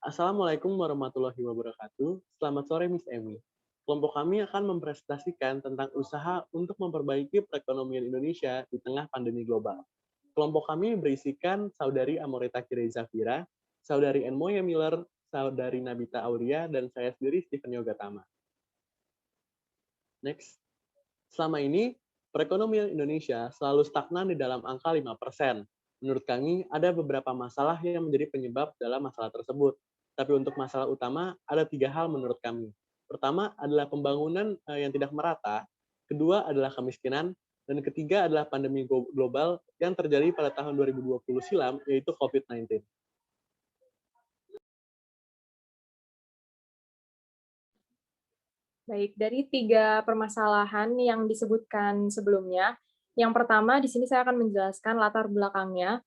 Assalamualaikum warahmatullahi wabarakatuh. Selamat sore, Miss Emi. Kelompok kami akan mempresentasikan tentang usaha untuk memperbaiki perekonomian Indonesia di tengah pandemi global. Kelompok kami berisikan Saudari Amorita Kirei Zafira, Saudari Enmoya Miller, Saudari Nabita Aulia, dan saya sendiri Stephen Yogatama. Next. Selama ini, perekonomian Indonesia selalu stagnan di dalam angka 5%. Menurut kami, ada beberapa masalah yang menjadi penyebab dalam masalah tersebut. Tapi untuk masalah utama, ada 3 hal menurut kami. Pertama adalah pembangunan yang tidak merata, kedua adalah kemiskinan, dan ketiga adalah pandemi global yang terjadi pada tahun 2020 silam, yaitu COVID-19. Baik, dari 3 permasalahan yang disebutkan sebelumnya, yang pertama di sini saya akan menjelaskan latar belakangnya,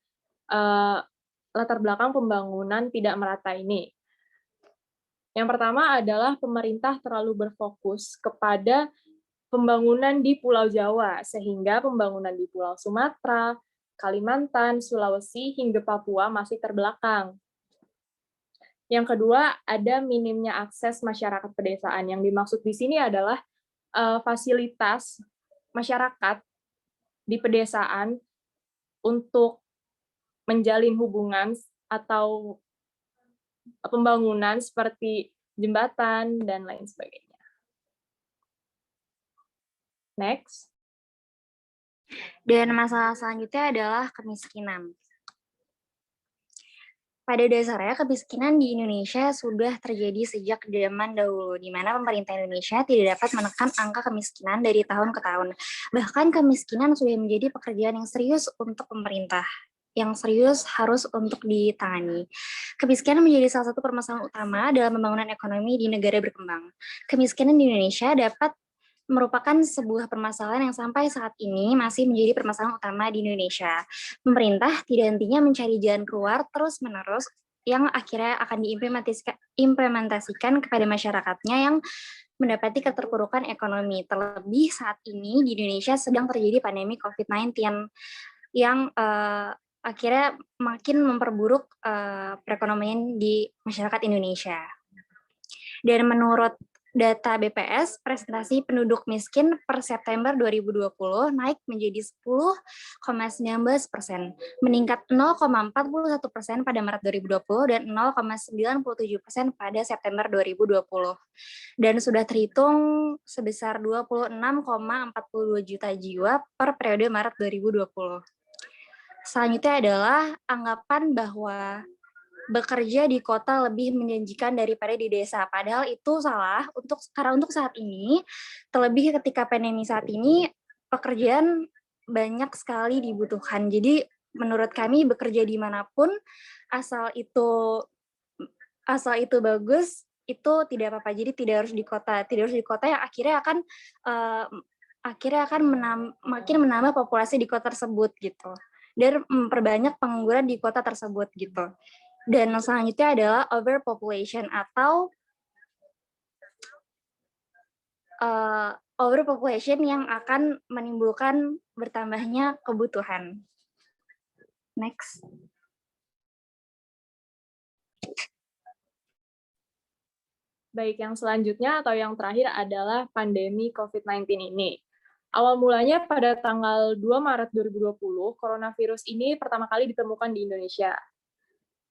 latar belakang pembangunan tidak merata ini. Yang pertama adalah pemerintah terlalu berfokus kepada pembangunan di Pulau Jawa, sehingga pembangunan di Pulau Sumatera, Kalimantan, Sulawesi, hingga Papua masih terbelakang. Yang kedua, ada minimnya akses masyarakat pedesaan. Yang dimaksud di sini adalah fasilitas masyarakat di pedesaan untuk menjalin hubungan atau pembangunan seperti jembatan dan lain sebagainya. Next. Dan masalah selanjutnya adalah kemiskinan. Pada dasarnya, kemiskinan di Indonesia sudah terjadi sejak zaman dahulu, di mana pemerintah Indonesia tidak dapat menekan angka kemiskinan dari tahun ke tahun. Bahkan kemiskinan sudah menjadi pekerjaan yang serius untuk pemerintah, yang serius harus untuk ditangani. Kemiskinan menjadi salah satu permasalahan utama dalam pembangunan ekonomi di negara berkembang. Kemiskinan di Indonesia dapat merupakan sebuah permasalahan yang sampai saat ini masih menjadi permasalahan utama di Indonesia. Pemerintah tidak hentinya mencari jalan keluar terus-menerus yang akhirnya akan diimplementasikan kepada masyarakatnya yang mendapati keterpurukan ekonomi. Terlebih saat ini di Indonesia sedang terjadi pandemi COVID-19 yang akhirnya makin memperburuk perekonomian di masyarakat Indonesia. Dan menurut data BPS, presentasi penduduk miskin per September 2020 naik menjadi 10,19%, meningkat 0,41% pada Maret 2020 dan 0,97% pada September 2020. Dan sudah terhitung sebesar 26,42 juta jiwa per periode Maret 2020. Selanjutnya adalah anggapan bahwa bekerja di kota lebih menjanjikan daripada di desa. Padahal itu salah karena untuk saat ini, terlebih ketika pandemi saat ini, pekerjaan banyak sekali dibutuhkan. Jadi menurut kami bekerja dimanapun, asal itu bagus, itu tidak apa-apa. Jadi tidak harus di kota yang akhirnya akan makin menambah populasi di kota tersebut gitu. Dan memperbanyak pengangguran di kota tersebut gitu. Dan selanjutnya adalah overpopulation atau overpopulation yang akan menimbulkan bertambahnya kebutuhan. Next. Baik, yang selanjutnya atau yang terakhir adalah pandemi COVID-19 ini. Awal mulanya pada tanggal 2 Maret 2020, coronavirus ini pertama kali ditemukan di Indonesia.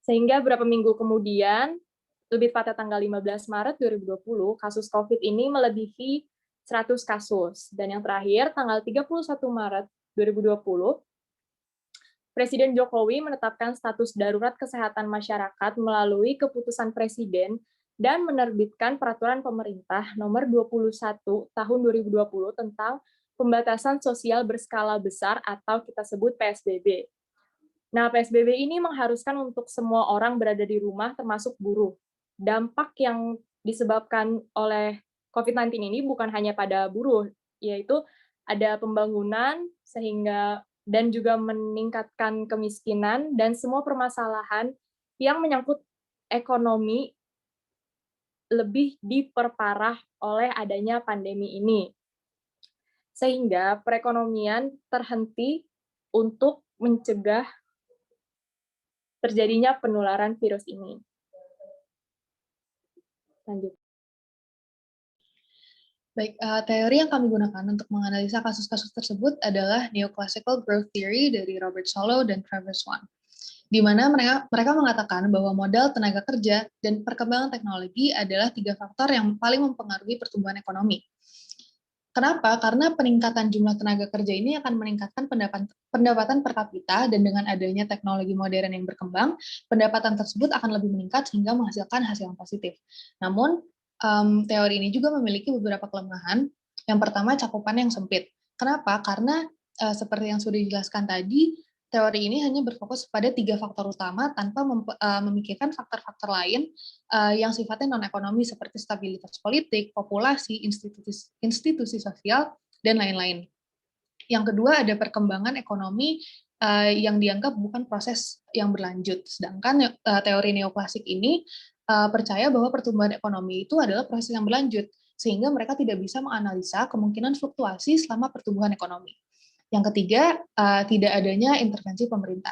Sehingga beberapa minggu kemudian, lebih pada tanggal 15 Maret 2020, kasus COVID ini melebihi 100 kasus. Dan yang terakhir, tanggal 31 Maret 2020, Presiden Jokowi menetapkan status darurat kesehatan masyarakat melalui keputusan Presiden dan menerbitkan peraturan pemerintah nomor 21 tahun 2020 tentang pembatasan sosial berskala besar atau kita sebut PSBB. Nah, PSBB ini mengharuskan untuk semua orang berada di rumah, termasuk buruh. Dampak yang disebabkan oleh COVID-19 ini bukan hanya pada buruh, yaitu ada pembangunan dan juga meningkatkan kemiskinan dan semua permasalahan yang menyangkut ekonomi lebih diperparah oleh adanya pandemi ini. Sehingga perekonomian terhenti untuk mencegah terjadinya penularan virus ini. Lanjut. Baik, teori yang kami gunakan untuk menganalisa kasus-kasus tersebut adalah Neoclassical Growth Theory dari Robert Solow dan Trevor Swan, di mana mereka mengatakan bahwa modal tenaga kerja dan perkembangan teknologi adalah 3 faktor yang paling mempengaruhi pertumbuhan ekonomi. Kenapa? Karena peningkatan jumlah tenaga kerja ini akan meningkatkan pendapatan per kapita, dan dengan adanya teknologi modern yang berkembang, pendapatan tersebut akan lebih meningkat sehingga menghasilkan hasil yang positif. Namun, teori ini juga memiliki beberapa kelemahan. Yang pertama, cakupan yang sempit. Kenapa? Karena seperti yang sudah dijelaskan tadi, teori ini hanya berfokus pada 3 faktor utama tanpa memikirkan faktor-faktor lain yang sifatnya non-ekonomi seperti stabilitas politik, populasi, institusi sosial, dan lain-lain. Yang kedua, ada perkembangan ekonomi yang dianggap bukan proses yang berlanjut. Sedangkan teori neoklasik ini percaya bahwa pertumbuhan ekonomi itu adalah proses yang berlanjut, sehingga mereka tidak bisa menganalisa kemungkinan fluktuasi selama pertumbuhan ekonomi. Yang ketiga, tidak adanya intervensi pemerintah.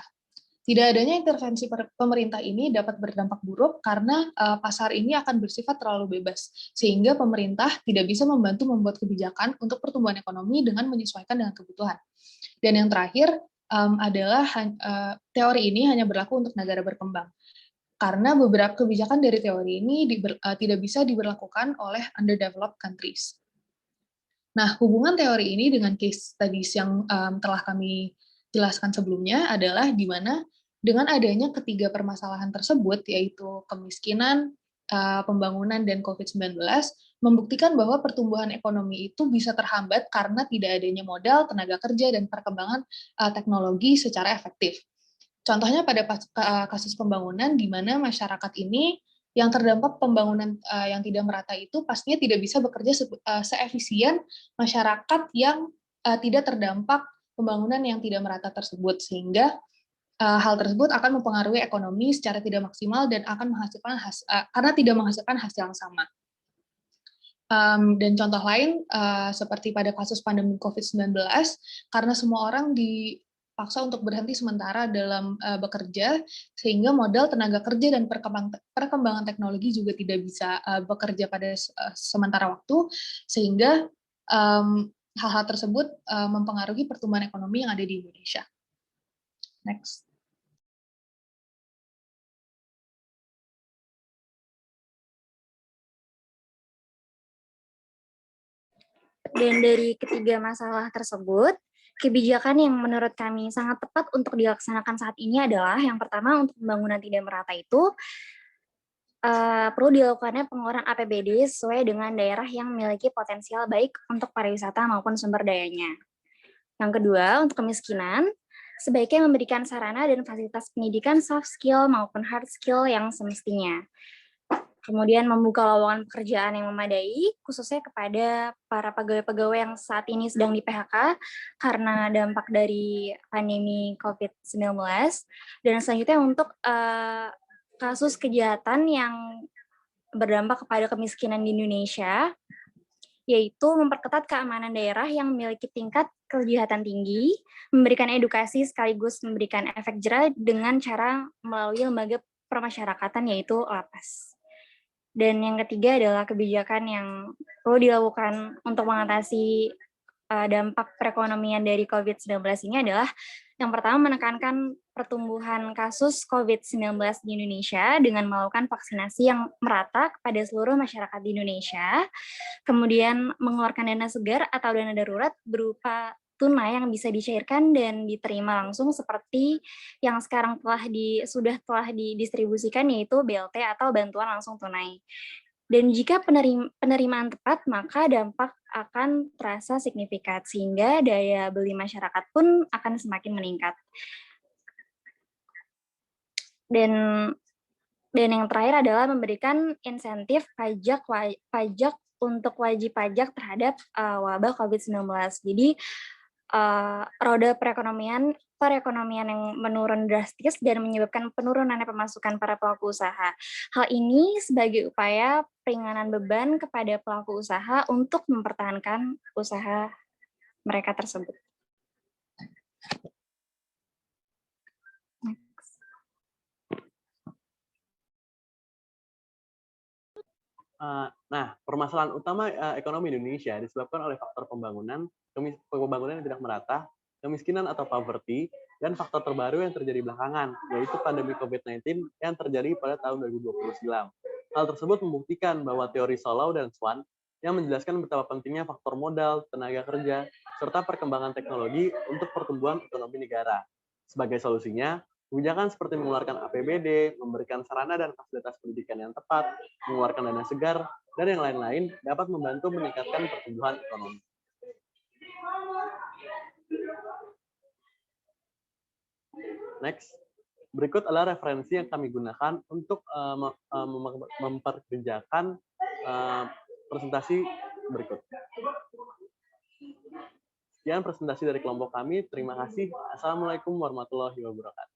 Tidak adanya intervensi pemerintah ini dapat berdampak buruk karena pasar ini akan bersifat terlalu bebas, sehingga pemerintah tidak bisa membantu membuat kebijakan untuk pertumbuhan ekonomi dengan menyesuaikan dengan kebutuhan. Dan yang terakhir adalah teori ini hanya berlaku untuk negara berkembang, karena beberapa kebijakan dari teori ini tidak bisa diberlakukan oleh underdeveloped countries. Nah, hubungan teori ini dengan case studies yang telah kami jelaskan sebelumnya adalah di mana dengan adanya ketiga permasalahan tersebut, yaitu kemiskinan, pembangunan, dan COVID-19, membuktikan bahwa pertumbuhan ekonomi itu bisa terhambat karena tidak adanya modal, tenaga kerja, dan perkembangan teknologi secara efektif. Contohnya pada kasus pembangunan, di mana masyarakat ini yang terdampak pembangunan yang tidak merata itu pastinya tidak bisa bekerja seefisien masyarakat yang tidak terdampak pembangunan yang tidak merata tersebut, sehingga hal tersebut akan mempengaruhi ekonomi secara tidak maksimal dan akan menghasilkan karena tidak menghasilkan hasil yang sama. Dan contoh lain seperti pada kasus pandemi COVID-19, karena semua orang dipaksa untuk berhenti sementara dalam bekerja, sehingga modal tenaga kerja dan perkembangan teknologi juga tidak bisa bekerja pada sementara waktu, sehingga hal-hal tersebut mempengaruhi pertumbuhan ekonomi yang ada di Indonesia. Next. Dan dari ketiga masalah tersebut, kebijakan yang menurut kami sangat tepat untuk dilaksanakan saat ini adalah yang pertama, untuk pembangunan tidak merata itu perlu dilakukannya pengeluaran APBD sesuai dengan daerah yang memiliki potensial baik untuk pariwisata maupun sumber dayanya. Yang kedua, untuk kemiskinan, sebaiknya memberikan sarana dan fasilitas pendidikan soft skill maupun hard skill yang semestinya. Kemudian membuka lowongan pekerjaan yang memadai, khususnya kepada para pegawai-pegawai yang saat ini sedang di PHK karena dampak dari pandemi COVID-19. Dan selanjutnya untuk kasus kejahatan yang berdampak kepada kemiskinan di Indonesia, yaitu memperketat keamanan daerah yang memiliki tingkat kejahatan tinggi, memberikan edukasi sekaligus memberikan efek jera dengan cara melalui lembaga permasyarakatan, yaitu lapas. Dan yang ketiga adalah kebijakan yang perlu dilakukan untuk mengatasi dampak perekonomian dari COVID-19 ini adalah yang pertama, menekankan pertumbuhan kasus COVID-19 di Indonesia dengan melakukan vaksinasi yang merata kepada seluruh masyarakat di Indonesia, kemudian mengeluarkan dana segar atau dana darurat berupa tunai yang bisa dicairkan dan diterima langsung seperti yang sekarang sudah telah didistribusikan, yaitu BLT atau bantuan langsung tunai. Dan jika penerimaan tepat, maka dampak akan terasa signifikan, sehingga daya beli masyarakat pun akan semakin meningkat. Dan yang terakhir adalah memberikan insentif pajak untuk wajib pajak terhadap wabah COVID-19. Jadi roda perekonomian yang menurun drastis dan menyebabkan penurunan pemasukan para pelaku usaha. Hal ini sebagai upaya peringanan beban kepada pelaku usaha untuk mempertahankan usaha mereka tersebut. Nah, permasalahan utama ekonomi Indonesia disebabkan oleh faktor pembangunan yang tidak merata, kemiskinan atau poverty, dan faktor terbaru yang terjadi belakangan, yaitu pandemi COVID-19 yang terjadi pada tahun 2020 silam. Hal tersebut membuktikan bahwa teori Solow dan Swan yang menjelaskan betapa pentingnya faktor modal, tenaga kerja, serta perkembangan teknologi untuk pertumbuhan ekonomi negara. Sebagai solusinya, kebijakan seperti mengeluarkan APBD, memberikan sarana dan fasilitas pendidikan yang tepat, mengeluarkan dana segar, dan yang lain-lain dapat membantu meningkatkan pertumbuhan ekonomi. Next, berikut adalah referensi yang kami gunakan untuk memperkerjakan presentasi berikut. Sekian presentasi dari kelompok kami. Terima kasih. Assalamualaikum warahmatullahi wabarakatuh.